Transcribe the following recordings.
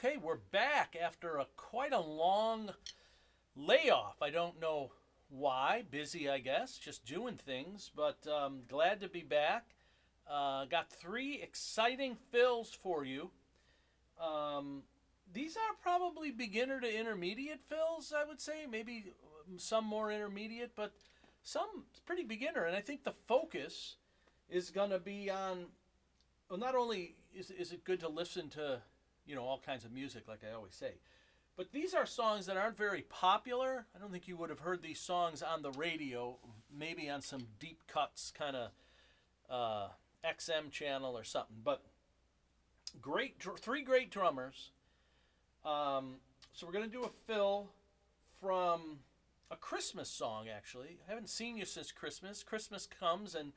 Okay, we're back after quite a long layoff. I don't know why. Busy, I guess, just doing things, but glad to be back. Got three exciting fills for you. Um, these are probably beginner to intermediate fills, I would say. Maybe some more intermediate, but some pretty beginner. And I think the focus is going to be on, well, not only is it good to listen to, all kinds of music, like I always say, but these are songs that aren't very popular. I don't think you would have heard these songs on the radio, maybe on some deep cuts kind of XM channel or something. But three great drummers. So we're going to do a fill from a Christmas song, actually. I haven't seen you since Christmas. Christmas comes, and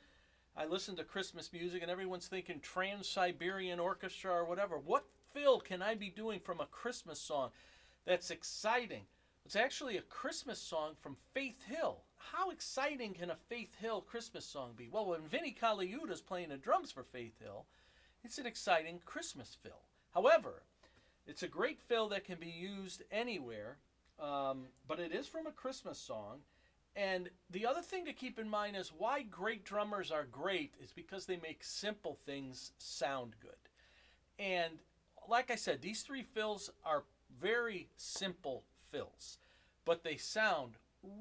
I listen to Christmas music, and everyone's thinking Trans-Siberian Orchestra or whatever. What fill can I be doing from a Christmas song that's exciting? It's actually a Christmas song from Faith Hill. How exciting can a Faith Hill Christmas song be? Well, when Vinnie Coliauta is playing the drums for Faith Hill, it's an exciting Christmas fill. However, it's a great fill that can be used anywhere, but it is from a Christmas song. And the other thing to keep in mind is why great drummers are great is because they make simple things sound good. And like I said, these three fills are very simple fills, but they sound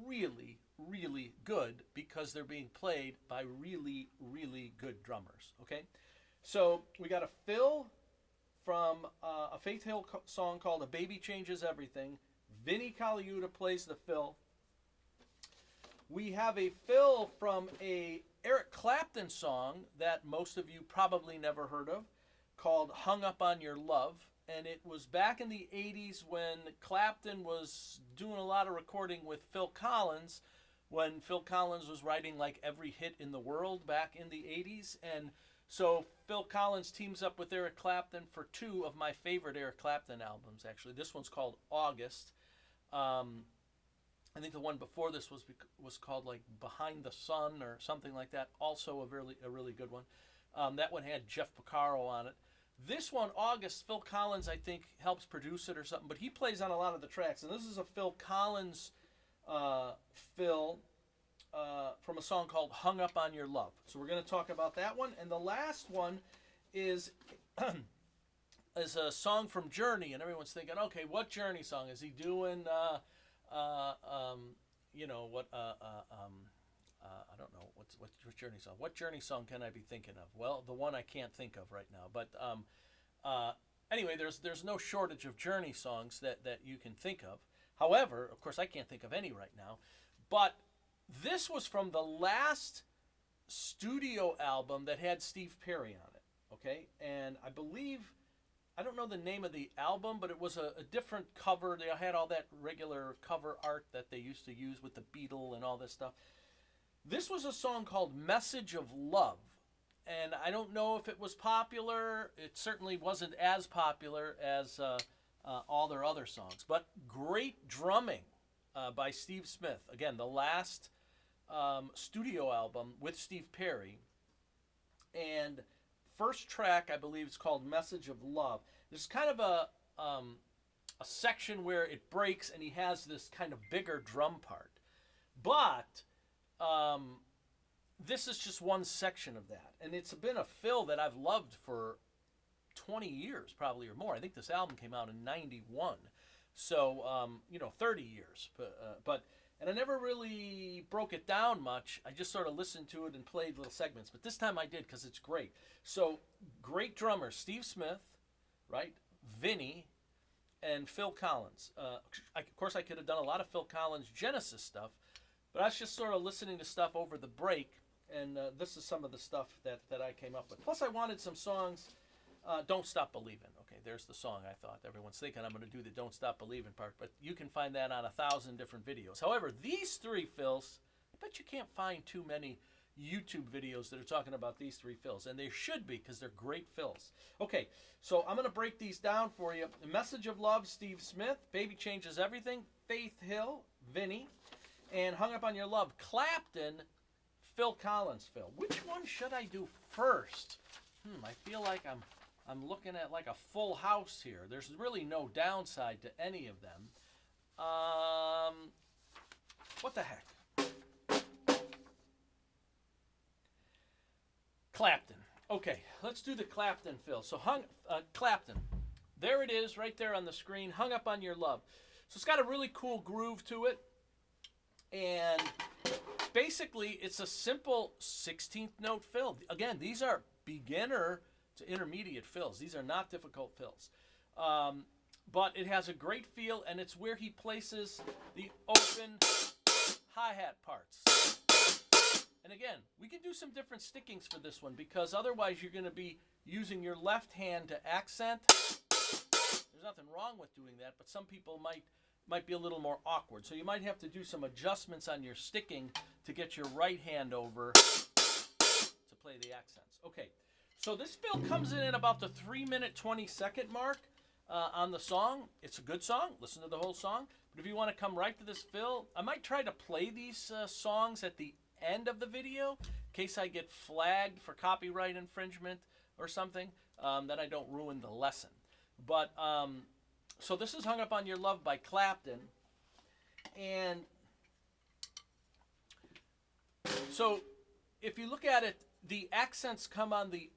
really, really good because they're being played by really, really good drummers. Okay? So we got a fill from a Faith Hill song called A Baby Changes Everything. Vinnie Coliauta plays the fill. We have a fill from a Eric Clapton song that most of you probably never heard of called Hung Up on Your Love. And it was back in the 80s when Clapton was doing a lot of recording with Phil Collins, when Phil Collins was writing like every hit in the world back in the 80s. And so Phil Collins teams up with Eric Clapton for two of my favorite Eric Clapton albums, actually. This one's called August. I think the one before this was called like Behind the Sun or something like that. Also a really good one. That one had Jeff Porcaro on it. This one, August, Phil Collins, I think, helps produce it or something. But he plays on a lot of the tracks. And this is a Phil Collins fill from a song called Hung Up on Your Love. So we're going to talk about that one. And the last one is is a song from Journey. And everyone's thinking, okay, what Journey song? Is he doing... I don't know what Journey song. What Journey song can I be thinking of? Well, the one I can't think of right now. But anyway, there's no shortage of Journey songs that you can think of. However, of course, I can't think of any right now. But this was from the last studio album that had Steve Perry on it. Okay, and I believe. I don't know the name of the album, but it was a different cover. They had all that regular cover art that they used to use with the Beatle and all this stuff. This was a song called Message of Love. And I don't know if it was popular. It certainly wasn't as popular as all their other songs. But great drumming by Steve Smith. Again, the last studio album with Steve Perry. And... first track, I believe, is called Message of Love. There's kind of a section where it breaks and he has this kind of bigger drum part. But this is just one section of that. And it's been a fill that I've loved for 20 years, probably, or more. I think this album came out in 91. So, 30 years. And I never really broke it down much. I just sort of listened to it and played little segments. But this time I did because it's great. So, great drummers. Steve Smith, right? Vinnie, and Phil Collins. Of course, I could have done a lot of Phil Collins Genesis stuff. But I was just sort of listening to stuff over the break. And this is some of the stuff that I came up with. Plus, I wanted some songs. Don't Stop Believin'. Okay, there's the song I thought. Everyone's thinking I'm going to do the Don't Stop Believin' part, but you can find that on 1,000 different videos. However, these three fills, I bet you can't find too many YouTube videos that are talking about these three fills, and they should be because they're great fills. Okay, so I'm going to break these down for you. Message of Love, Steve Smith. Baby Changes Everything, Faith Hill, Vinnie. And Hung Up on Your Love, Clapton, Phil Collins fill. Which one should I do first? I feel like I'm I'm looking at like a full house here. There's really no downside to any of them. What the heck? Clapton. Okay, let's do the Clapton fill. So Clapton. There it is, right there on the screen, Hung Up on Your Love. So it's got a really cool groove to it. And basically, it's a simple 16th note fill. Again, these are beginner to intermediate fills. These are not difficult fills. But it has a great feel, and it's where he places the open hi-hat parts. And again, we can do some different stickings for this one, because otherwise you're going to be using your left hand to accent. There's nothing wrong with doing that, but some people might be a little more awkward. So you might have to do some adjustments on your sticking to get your right hand over to play the accents. Okay, so this fill comes in at about the 3-minute 20-second mark on the song. It's a good song. Listen to the whole song. But if you want to come right to this fill, I might try to play these songs at the end of the video in case I get flagged for copyright infringement or something, that I don't ruin the lesson. But so this is Hung Up on Your Love by Clapton. And so if you look at it, the accents come on the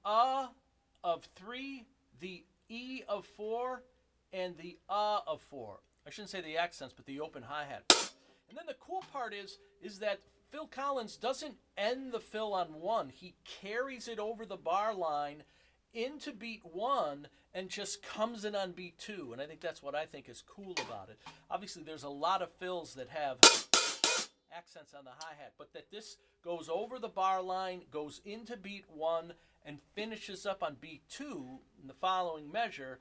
of 3, the E of 4, and the of 4. I shouldn't say the accents, but the open hi-hat. And then the cool part is that Phil Collins doesn't end the fill on 1. He carries it over the bar line into beat 1 and just comes in on beat 2. And I think that's what I think is cool about it. Obviously, there's a lot of fills that have accents on the hi-hat, but that this goes over the bar line, goes into beat 1, and finishes up on beat 2 in the following measure,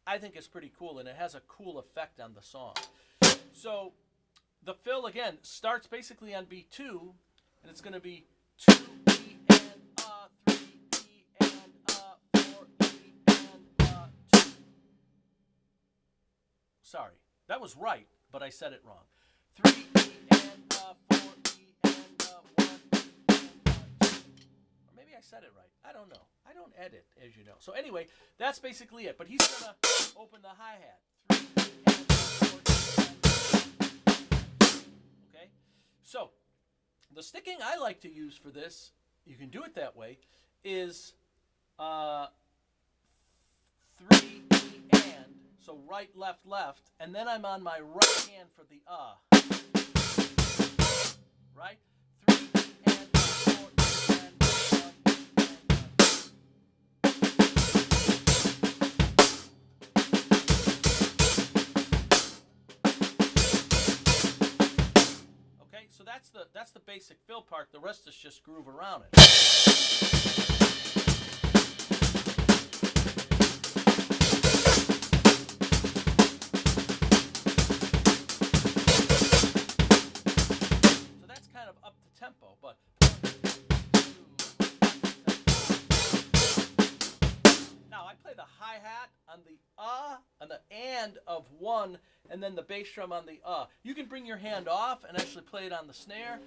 I think is pretty cool, and it has a cool effect on the song. So the fill, again, starts basically on beat 2, and it's going to be 2, E, and 3, E, and 4, E, and 2. Sorry, that was right, but I said it wrong. 3, E, and 4, E, and 1, E, and 2. Or maybe I said it right. I don't know. I don't edit, as you know. So anyway, that's basically it. But he's going to open the hi-hat. 3, E, and 4, E, and 2. Okay? So, the sticking I like to use for this, you can do it that way, is 3, E, and, so right, left, left, and then I'm on my right hand for the right? 3, E, and 4, E, and 1, okay, so that's the basic fill part. The rest is just groove around it. Tempo, but 1, 2, now I play the hi-hat on the and of 1, and then the bass drum on the You can bring your hand off and actually play it on the snare.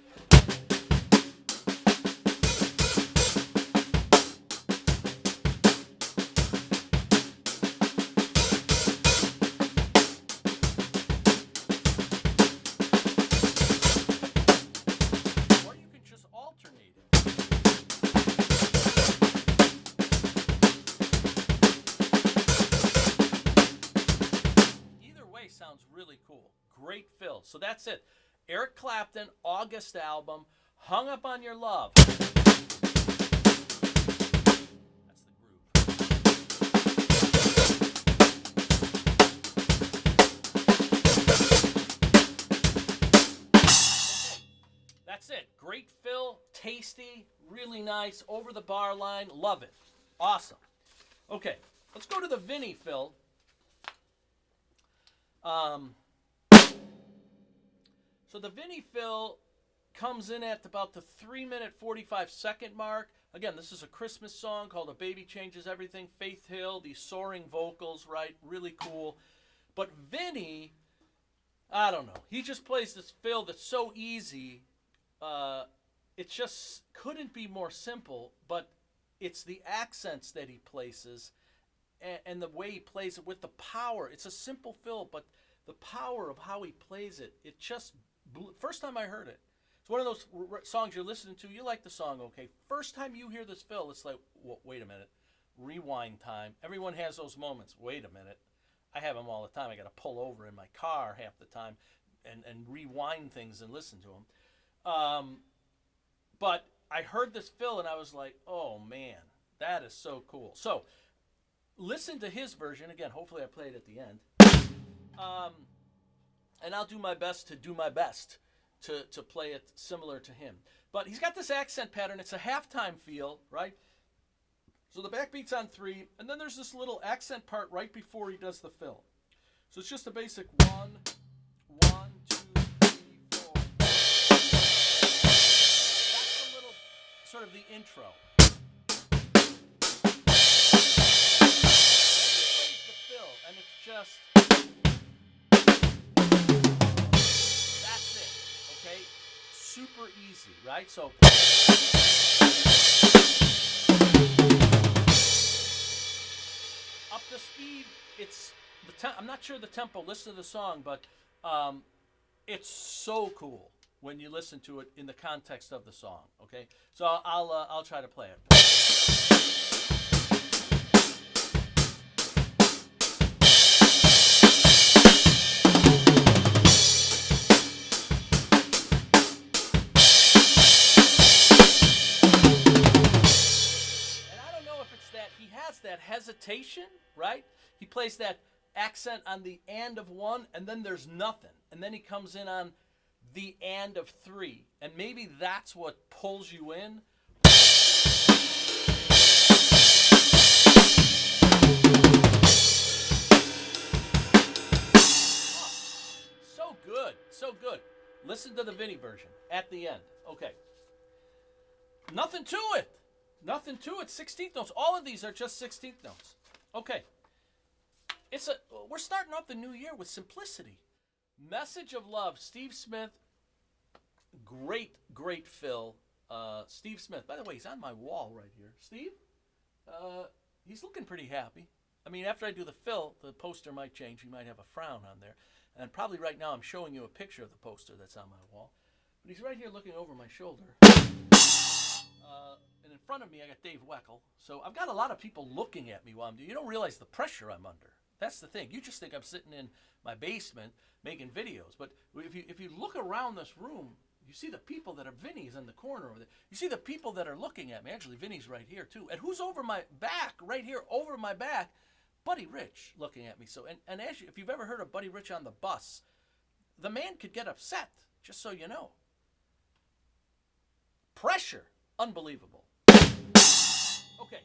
Sounds really cool. Great fill. So that's it. Eric Clapton, August album, Hung Up on Your Love. That's the groove. Okay. That's it. Great fill, tasty, really nice, over the bar line. Love it. Awesome. Okay, let's go to the Vinnie fill. So the Vinnie fill comes in at about the 3-minute 45-second mark. Again, this is a Christmas song called A Baby Changes Everything. Faith Hill, these soaring vocals, right? Really cool. But Vinnie, I don't know. He just plays this fill that's so easy. It just couldn't be more simple, but it's the accents that he places and the way he plays it with the power. It's a simple fill, but the power of how he plays it, it just first time I heard it. It's one of those songs you're listening to. You like the song, okay. First time you hear this fill, it's like, wait a minute. Rewind time. Everyone has those moments. Wait a minute. I have them all the time. I got to pull over in my car half the time and rewind things and listen to them. But I heard this fill and I was like, oh man, that is so cool. So listen to his version. Again, hopefully I play it at the end. And I'll do my best to play it similar to him. But he's got this accent pattern. It's a halftime feel, right? So the backbeat's on 3, and then there's this little accent part right before he does the fill. So it's just a basic 1, 1, 2, 3, 4. That's a little sort of the intro. Then he plays the fill, and it's just, that's it, okay? Super easy, right? So up to speed, it's I'm not sure the tempo. Listen to the song, but it's so cool when you listen to it in the context of the song. Okay, so I'll try to play it. That hesitation, right? He plays that accent on the and of 1, and then there's nothing. And then he comes in on the and of 3. And maybe that's what pulls you in. Oh, so good. So good. Listen to the Vinnie version at the end. Okay. Nothing to it. Nothing to it. 16th notes. All of these are just 16th notes. Okay. We're starting off the new year with simplicity. Message of Love. Steve Smith. Great fill. Steve Smith. By the way, he's on my wall right here. Steve? He's looking pretty happy. I mean, after I do the fill, the poster might change. He might have a frown on there. And probably right now I'm showing you a picture of the poster that's on my wall. But he's right here looking over my shoulder. And in front of me, I got Dave Weckl. So I've got a lot of people looking at me while I'm doing. You don't realize the pressure I'm under. That's the thing. You just think I'm sitting in my basement making videos. But if you look around this room, you see the people that are Vinnie's in the corner over there. You see the people that are looking at me. Actually, Vinnie's right here too. And who's over my back? Right here, over my back, Buddy Rich looking at me. So and if you've ever heard of Buddy Rich on the bus, the man could get upset. Just so you know. Pressure. Unbelievable. Okay,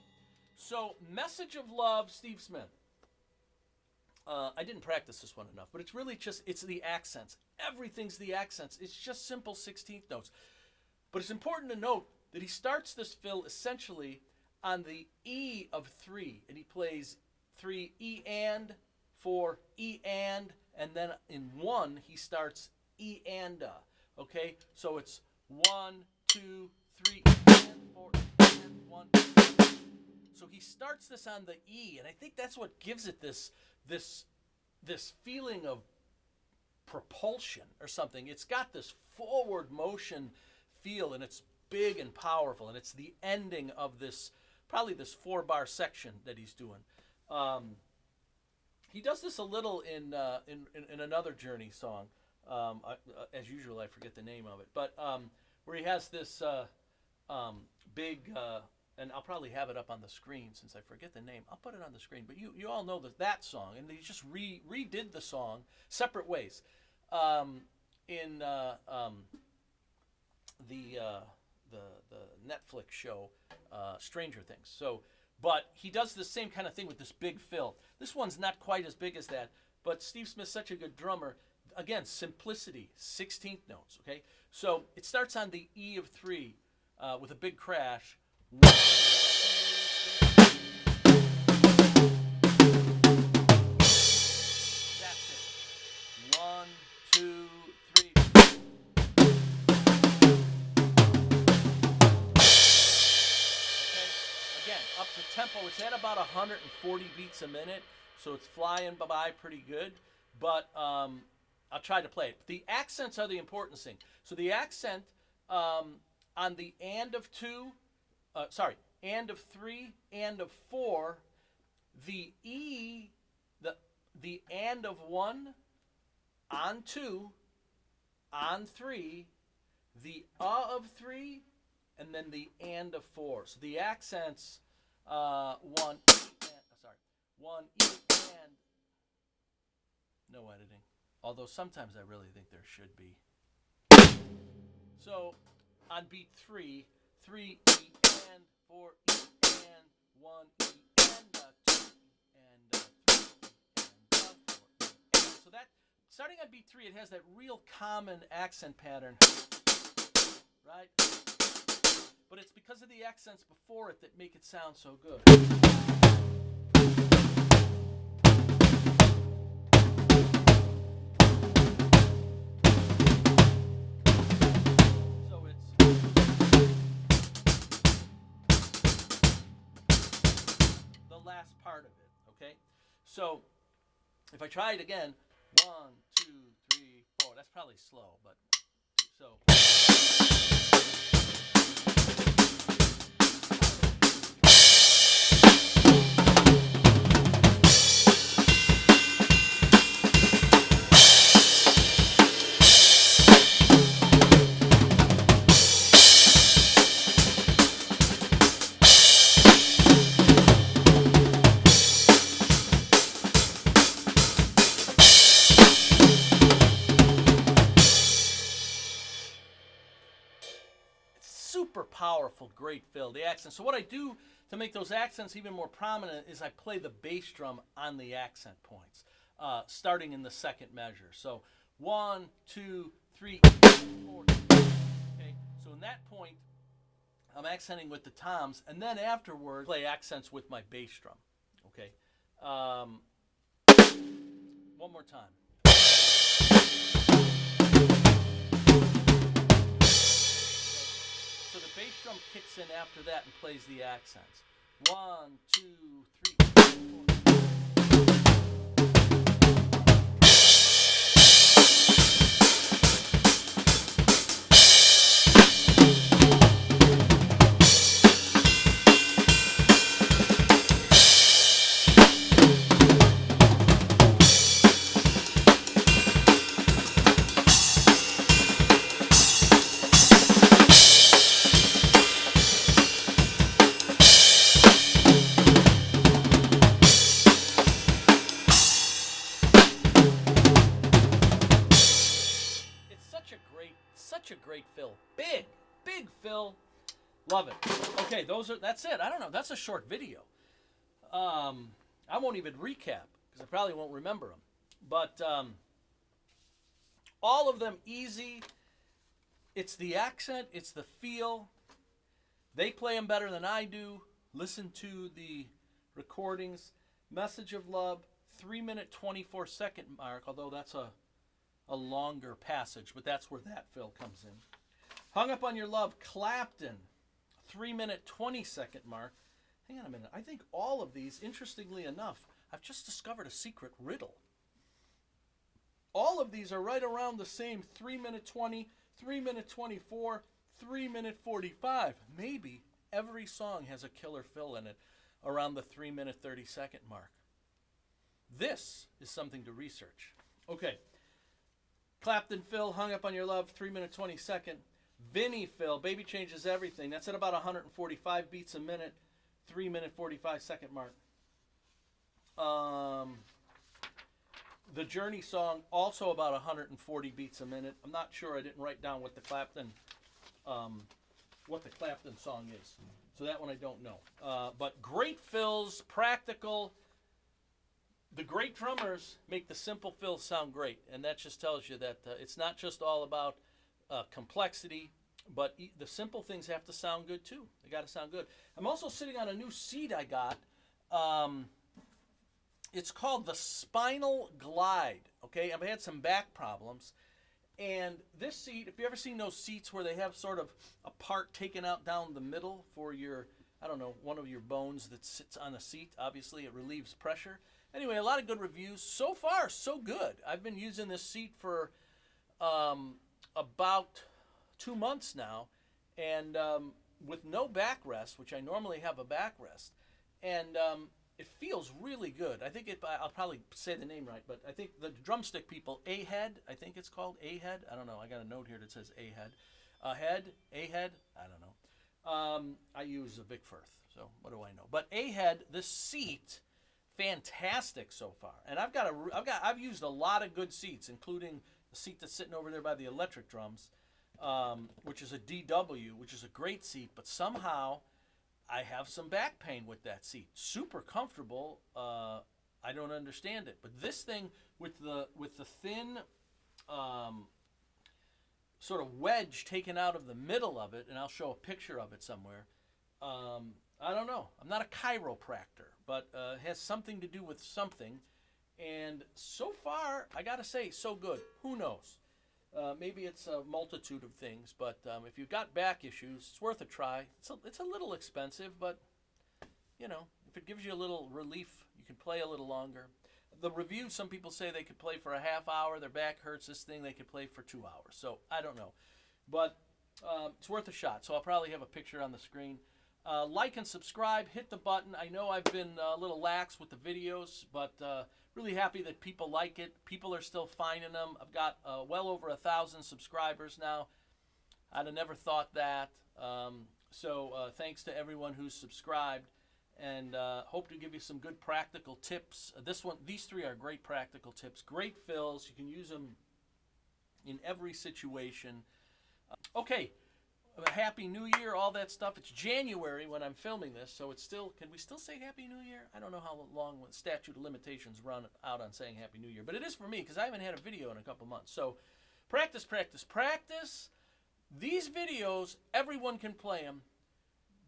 so Message of Love, Steve Smith. I didn't practice this one enough, but it's really just, it's the accents. Everything's the accents. It's just simple 16th notes. But it's important to note that he starts this fill essentially on the E of 3, and he plays 3 E and, 4 E and then in 1 he starts E and okay? So it's 1, 2, 3, and 4, and 1. So he starts this on the E, and I think that's what gives it this feeling of propulsion or something. It's got this forward motion feel, and it's big and powerful, and it's the ending of this, probably this 4-bar section that he's doing. He does this a little in another Journey song. As usual, I forget the name of it, but where he has this big, and I'll probably have it up on the screen since I forget the name. I'll put it on the screen, but you all know that song, and he just redid the song separate ways in the Netflix show Stranger Things. So, but he does the same kind of thing with this big fill. This one's not quite as big as that, but Steve Smith's such a good drummer. Again, simplicity, 16th notes. Okay, so it starts on the E of 3 with a big crash. 1, 2, 3. That's it. 1, 2, 3. Okay. Again, up to tempo, it's at about 140 beats a minute, so it's flying by pretty good. But I'll try to play it. The accents are the important thing. So the accent on the and of two, and of three, and of four, the E, the and of one, on two, on three, the of three, and then the and of four. So the accents, one E and, one E and, no editing. Although sometimes I really think there should be. So on beat three, 3 E and, 4 E and, 1 E and, 2 and 3 and 4 E and. So that, starting on beat three, it has that real common accent pattern, right? But it's because of the accents before it that make it sound so good. So it's the last part of it, okay? So if I try it again, 1, 2, 3, 4, that's probably slow, but so. Super powerful, great fill, the accent. So what I do to make those accents even more prominent is I play the bass drum on the accent points, starting in the second measure. So 1, 2, 3, 4. Okay, so in that point, I'm accenting with the toms, and then afterward, play accents with my bass drum. Okay, one more time. So the bass drum kicks in after that and plays the accents. 1, 2, 3, 4. Such a great fill. Big fill. Love it. Okay, that's it. I don't know. That's a short video. I won't even recap because I probably won't remember them. But all of them easy. It's the accent. It's the feel. They play them better than I do. Listen to the recordings. Message of Love, 3-minute 24-second mark, although that's a longer passage, but that's where that fill comes in. Hung Up on Your Love, Clapton, 3-minute 20-second mark. Hang on a minute. I think all of these, interestingly enough, I've just discovered a secret riddle. All of these are right around the same 3-minute 20, 3-minute 24, 3-minute 45. Maybe every song has a killer fill in it around the 3-minute 30-second mark. This is something to research. Okay. Clapton fill, Hung Up on Your Love, 3-minute 20-second. Vinnie fill, Baby Changes Everything. That's at about 145 beats a minute, 3-minute 45-second mark. The Journey song, also about 140 beats a minute. I'm not sure. I didn't write down what the Clapton song is. So that one I don't know. But great fills, practical. The great drummers make the simple fills sound great, and that just tells you that it's not just all about complexity, but the simple things have to sound good too. They got to sound good. I'm also sitting on a new seat I got. It's called the Spinal Glide. Okay, I've had some back problems, and this seat, if you ever seen those seats where they have sort of a part taken out down the middle for your I don't know, one of your bones that sits on the seat. Obviously, it relieves pressure. Anyway, a lot of good reviews. So far, so good. I've been using this seat for about 2 months now, and with no backrest, which I normally have a backrest, and it feels really good. I think I'll probably say the name right, but I think the drumstick people, A-Head, I think it's called A-Head. I don't know. I got a note here that says A-Head. A-Head, I don't know. I use a Vic Firth, so what do I know? But A-Head, the seat, fantastic so far. And I've used a lot of good seats, including the seat that's sitting over there by the electric drums, which is a DW, which is a great seat, but somehow I have some back pain with that seat. Super comfortable. I don't understand it. But this thing with the thin sort of wedge taken out of the middle of it, and I'll show a picture of it somewhere. I don't know. I'm not a chiropractor, but it has something to do with something. And so far, I got to say, so good. Who knows? Maybe it's a multitude of things, but if you've got back issues, it's worth a try. It's a little expensive, but, you know, if it gives you a little relief, you can play a little longer. The review, some people say they could play for a half hour. Their back hurts. This thing, they could play for 2 hours. So, I don't know. But it's worth a shot. So, I'll probably have a picture on the screen. Like and subscribe. Hit the button. I know I've been a little lax with the videos, but really happy that people like it. People are still finding them. I've got well over 1,000 subscribers now. I'd have never thought that. So thanks to everyone who's subscribed, and hope to give you some good practical tips. These three are great practical tips. Great fills. You can use them in every situation. Okay. Happy New Year, all that stuff. It's January when I'm filming this, so it's still, can we still say Happy New Year? I don't know how long the statute of limitations run out on saying Happy New Year, but it is for me because I haven't had a video in a couple months. So practice, practice, practice. These videos, everyone can play them.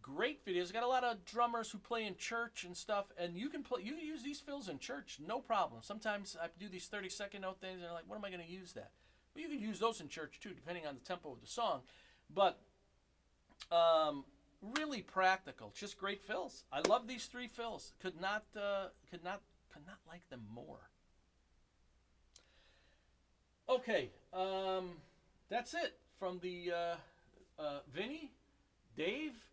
Great videos. I got a lot of drummers who play in church and stuff, and you can use these fills in church, no problem. Sometimes I do these 30-second note things, and they're like, what am I going to use that? Well, you can use those in church too, depending on the tempo of the song. But really practical, just great fills. I love these three fills. Could not like them more. Okay, that's it from the Vinnie, Dave,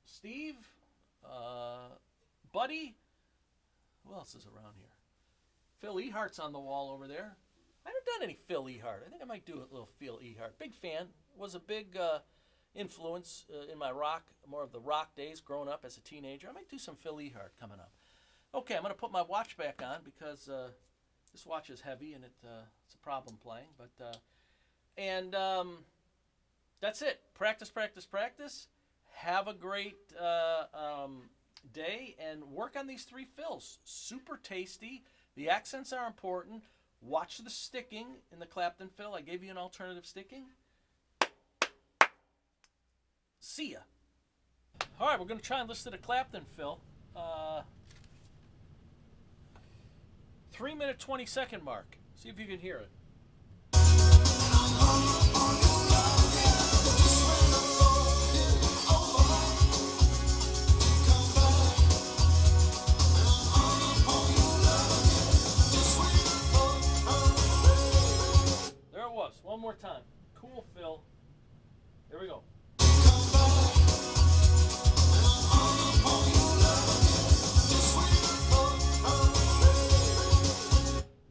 Steve, Buddy. Who else is around here? Phil Ehart's on the wall over there. I haven't done any Phil Ehart. I think I might do a little Phil Ehart. Big fan. Was a big influence in my more of the rock days growing up as a teenager. I might do some Phil Ehart coming up. Okay, I'm going to put my watch back on because this watch is heavy and it's a problem playing. But that's it. Practice, practice, practice. Have a great day and work on these three fills. Super tasty. The accents are important. Watch the sticking in the Clapton fill. I gave you an alternative sticking. See ya. All right, we're going to try and listen to the Clapton fill. 3-minute, 20-second mark. See if you can hear it. There it was. One more time. Cool fill. Here we go.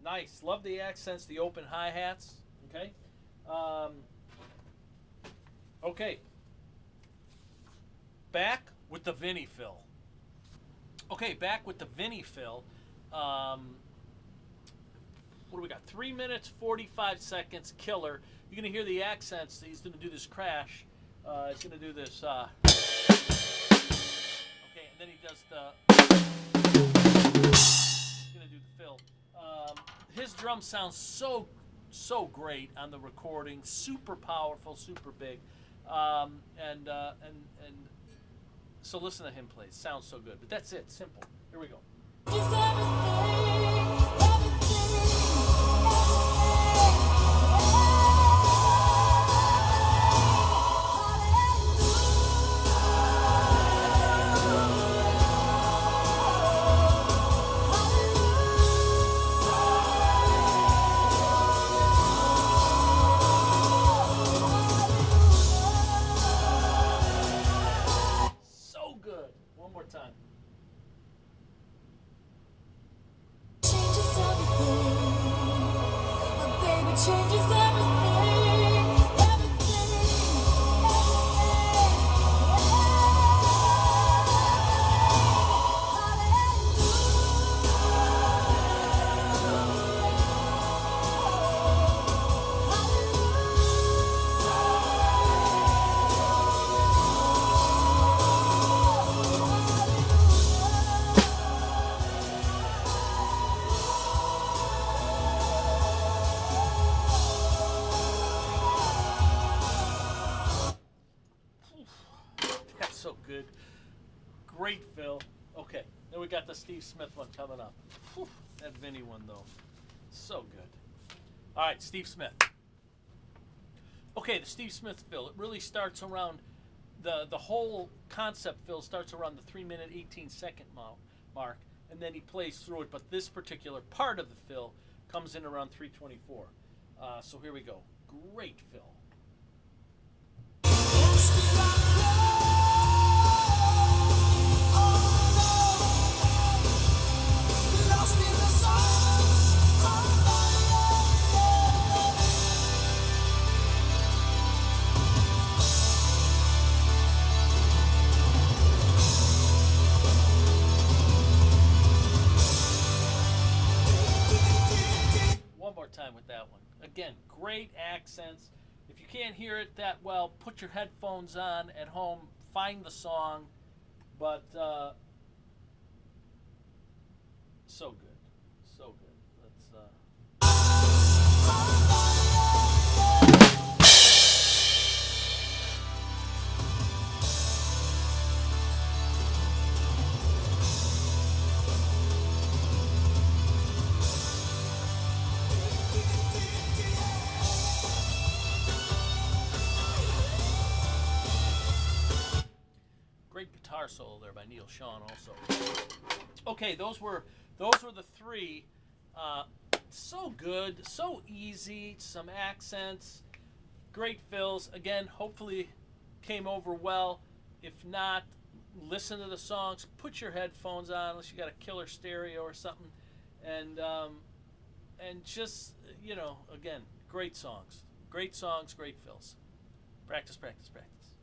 Nice. Love the accents, the open hi-hats. Okay. Okay. Back with the Vinnie fill. Okay, back with the Vinnie fill. What do we got? 3 minutes, 45 seconds, killer. You're going to hear the accents. He's going to do this crash. He's going to do this. Okay, and then he does he's going to do the fill. His drum sounds so great on the recording. Super powerful, super big. And so listen to him play. It sounds so good. But that's it. Simple. Here we go. time. Changes everything. Oh, baby, changes everything. That's so good. Great, Phil. Okay, then we got the Steve Smith one coming up. Whew, that Vinnie one, though. So good. All right, Steve Smith. Okay, the Steve Smith fill. It really starts around the whole concept fill starts around the 3-minute 18-second mark, and then he plays through it. But this particular part of the fill comes in around 3:24. So here we go. Great fill. One more time with that one. Again, great accents. If you can't hear it that well, put your headphones on at home, find the song, but so good. So good. Let's great guitar solo there by Neil Sean also. Okay, those were the three. So good, so easy, some accents, great fills. Again, hopefully came over well. If not, listen to the songs, put your headphones on unless you got a killer stereo or something, and just, again, great songs, great fills. Practice, practice, practice.